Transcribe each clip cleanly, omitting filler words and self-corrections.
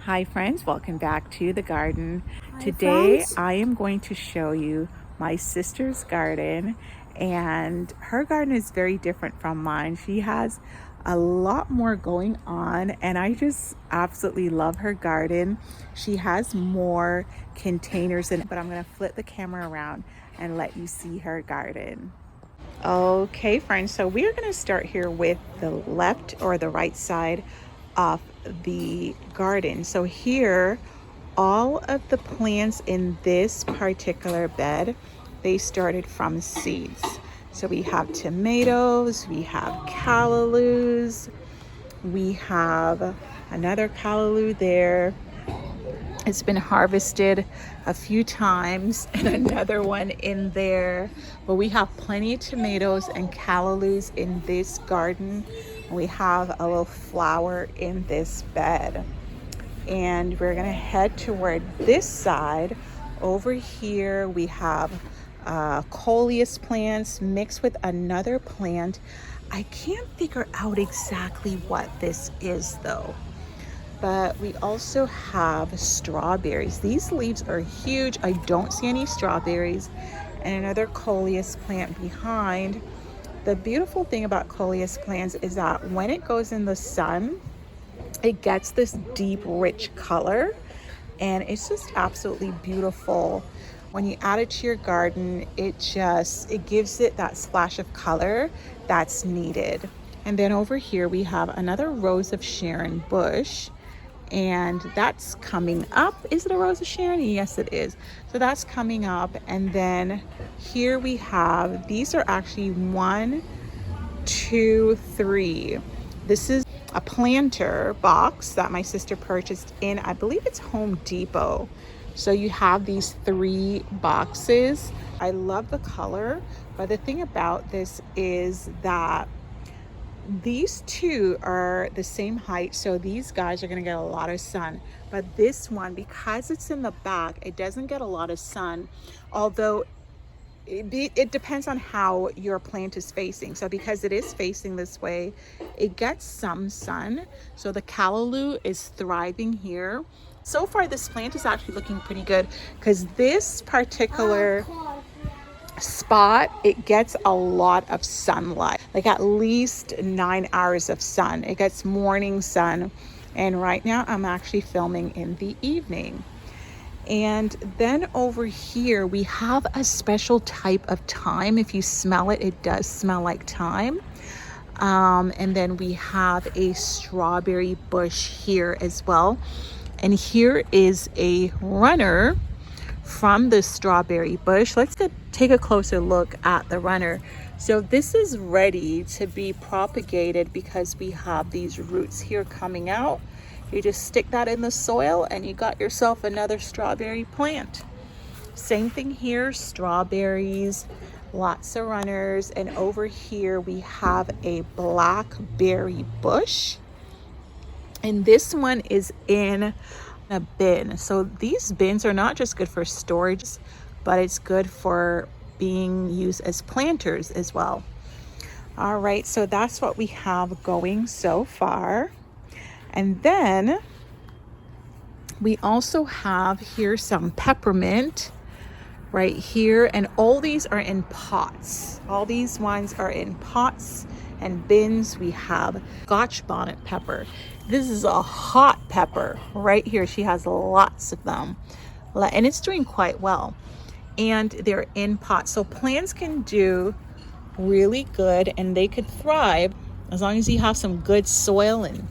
Hi friends, welcome back to the garden. Hi, Today friends. I am going to show you my sister's garden, and her garden is very different from mine. She has a lot more going on and I just absolutely love her garden. She has more containers in it, but I'm going to flip the camera around and let you see her garden. Okay, friends, so we are going to start here with the left or the right side of the garden. So here, all of the plants in this particular bed, they started from seeds. So we have tomatoes, we have callaloos, we have another callaloo there. It's been harvested a few times and another one in there. But we have plenty of tomatoes and callaloos in this garden. We have a little flower in this bed. And we're gonna head toward this side. Over here we have coleus plants mixed with another plant. I can't figure out exactly what this is though. But we also have strawberries. These leaves are huge. I don't see any strawberries. And another coleus plant behind. The beautiful thing about coleus plants is that when it goes in the sun, it gets this deep, rich color. And it's just absolutely beautiful. When you add it to your garden, it gives it that splash of color that's needed. And then over here we have another Rose of Sharon bush, and that's coming up. Is it a Rose of Sharon? Yes, it is. So that's coming up. And then here we have, these are actually 1, 2, 3. This is a planter box that my sister purchased in, I believe it's Home Depot. So you have these 3 boxes. I love the color, but the thing about this is that these two are the same height, so these guys are going to get a lot of sun. But this one, because it's in the back, it doesn't get a lot of sun, although it depends on how your plant is facing. So because it is facing this way, it gets some sun. So the callaloo is thriving here. So far this plant is actually looking pretty good, because this particular spot, it gets a lot of sunlight, like at least 9 hours of sun. It gets morning sun, and right now I'm actually filming in the evening. And then over here we have a special type of thyme. If you smell it, it does smell like thyme. And then we have a strawberry bush here as well. And here is a runner from the strawberry bush. Let's take a closer look at the runner. So this is ready to be propagated because we have these roots here coming out. You just stick that in the soil and you got yourself another strawberry plant. Same thing here, strawberries, lots of runners. And over here we have a blackberry bush, and this one is in a bin. So these bins are not just good for storage, but it's good for being used as planters as well. All right, so that's what we have going so far. And then we also have here some peppermint right here, and all these are in pots. All these ones are in pots and bins. We have Scotch bonnet pepper. This is a hot pepper right here. She has lots of them, and it's doing quite well. And they're in pots, so plants can do really good and they could thrive as long as you have some good soil and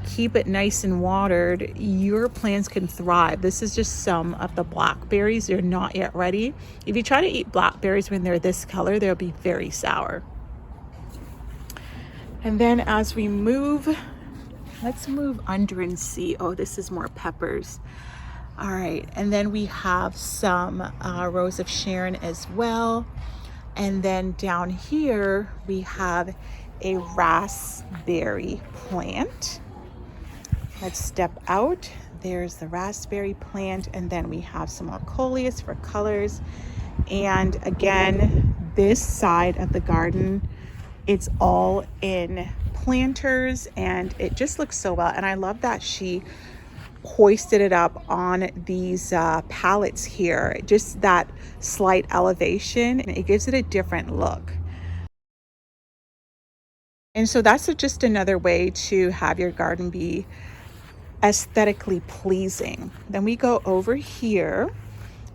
keep it nice and watered. Your plants can thrive. This is just some of the blackberries. They're not yet ready. If you try to eat blackberries when they're this color, they'll be very sour. And then as we move, let's move under and see. Oh, this is more peppers. All right, and then we have some Rose of Sharon as well. And then down here we have a raspberry plant. Let's step out. There's the raspberry plant, and then we have some more coleus for colors. And again, this side of the garden, it's all in planters and it just looks so well. And I love that she hoisted it up on these pallets here. Just that slight elevation, it gives it a different look. And so that's just another way to have your garden be aesthetically pleasing. Then we go over here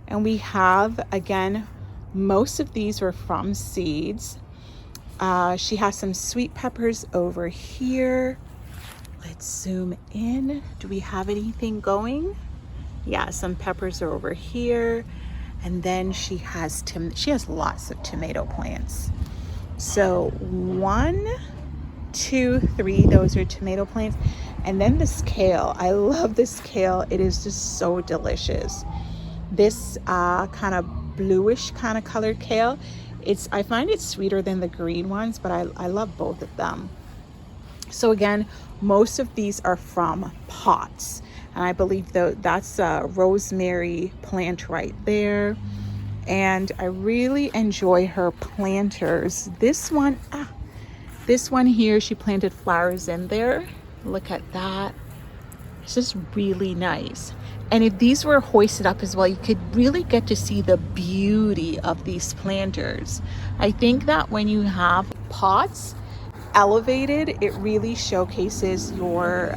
and we have, again, most of these were from seeds. She has some sweet peppers over here. Let's zoom in. Do we have anything going? Yeah, some peppers are over here. And then she has lots of tomato plants. So 1, 2, 3, those are tomato plants. And then this kale. I love this kale. It is just so delicious. This kind of bluish kind of colored kale, I find it sweeter than the green ones, but I love both of them. So again, most of these are from pots, and I believe that's a rosemary plant right there. And I really enjoy her planters. This one here, she planted flowers in there. Look at that. It's just really nice. And if these were hoisted up as well, you could really get to see the beauty of these planters. I think that when you have pots elevated, it really showcases your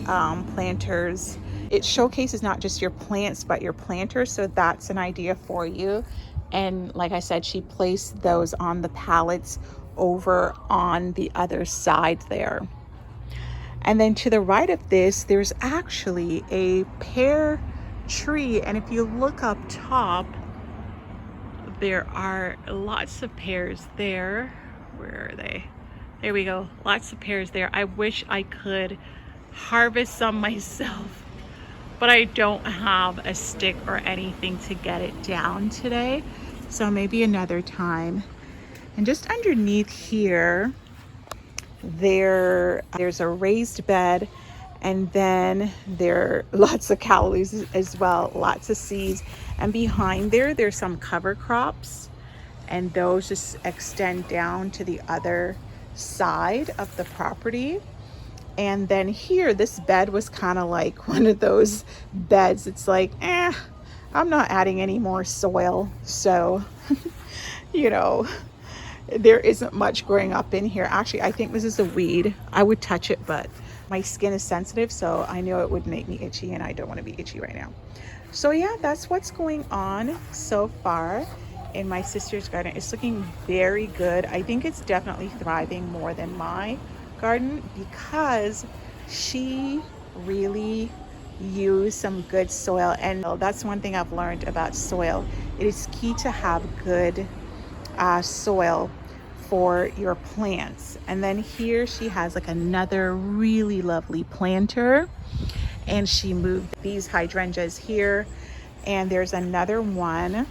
planters. It showcases not just your plants, but your planters. So that's an idea for you. And like I said, she placed those on the pallets over on the other side there. And then to the right of this, there's actually a pear tree. And if you look up top, there are lots of pears there. Where are they? There we go. Lots of pears there. I wish I could harvest some myself, but I don't have a stick or anything to get it down today. So maybe another time. And just underneath here, there's a raised bed, and then there are lots of calories as well, lots of seeds. And behind there's some cover crops, and those just extend down to the other side of the property. And then here, this bed was kind of like one of those beds. It's like, I'm not adding any more soil. So, there isn't much growing up in here. Actually, I think this is a weed. I would touch it, but my skin is sensitive, so I know it would make me itchy, and I don't want to be itchy right now. So yeah, that's what's going on so far in my sister's garden. It's looking very good. I think it's definitely thriving more than my garden because she really used some good soil. And that's one thing I've learned about soil. It is key to have good soil for your plants. And then here she has like another really lovely planter, and she moved these hydrangeas here, and there's another one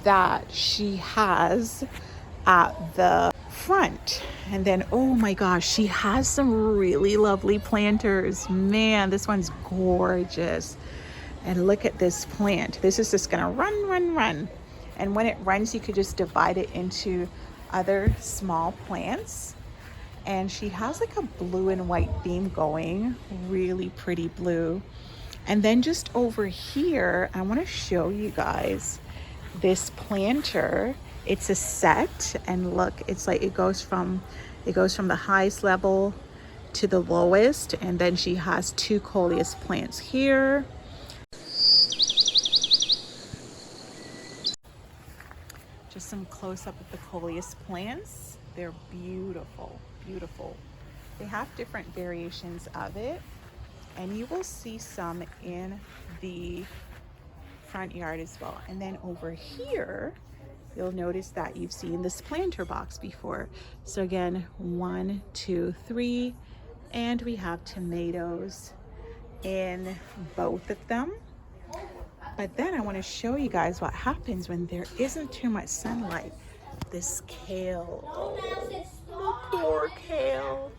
that she has at the front. And then, oh my gosh, she has some really lovely planters. Man, this one's gorgeous. And look at this plant. This is just gonna run. And when it runs, you could just divide it into other small plants. And she has like a blue and white theme going, really pretty blue. And then just over here, I want to show you guys this planter. It's a set, and look, it's like it goes from the highest level to the lowest. And then she has 2 coleus plants here. Just some close up of the coleus plants. They're beautiful. They have different variations of it, and you will see some in the front yard as well. And then over here, you'll notice that you've seen this planter box before. So again, 1, 2, 3, and we have tomatoes in both of them. But then I want to show you guys what happens when there isn't too much sunlight. This kale, oh, poor kale.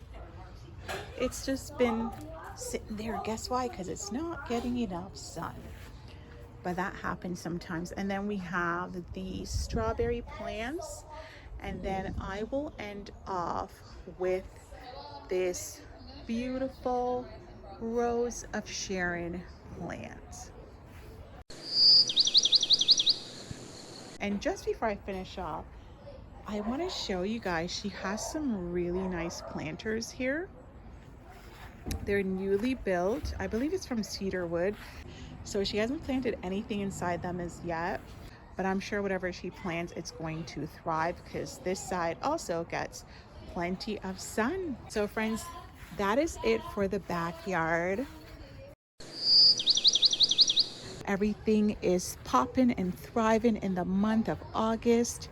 It's just been sitting there. Guess why? Because it's not getting enough sun. But that happens sometimes. And then we have the strawberry plants. And then I will end off with this beautiful Rose of Sharon plant. And just before I finish off, I want to show you guys, she has some really nice planters here. They're newly built. I believe it's from Cedarwood. So she hasn't planted anything inside them as yet, but I'm sure whatever she plants, it's going to thrive because this side also gets plenty of sun. So friends, that is it for the backyard. Everything is popping and thriving in the month of August.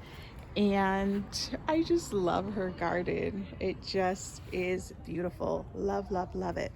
And I just love her garden. It just is beautiful. Love, love, love it.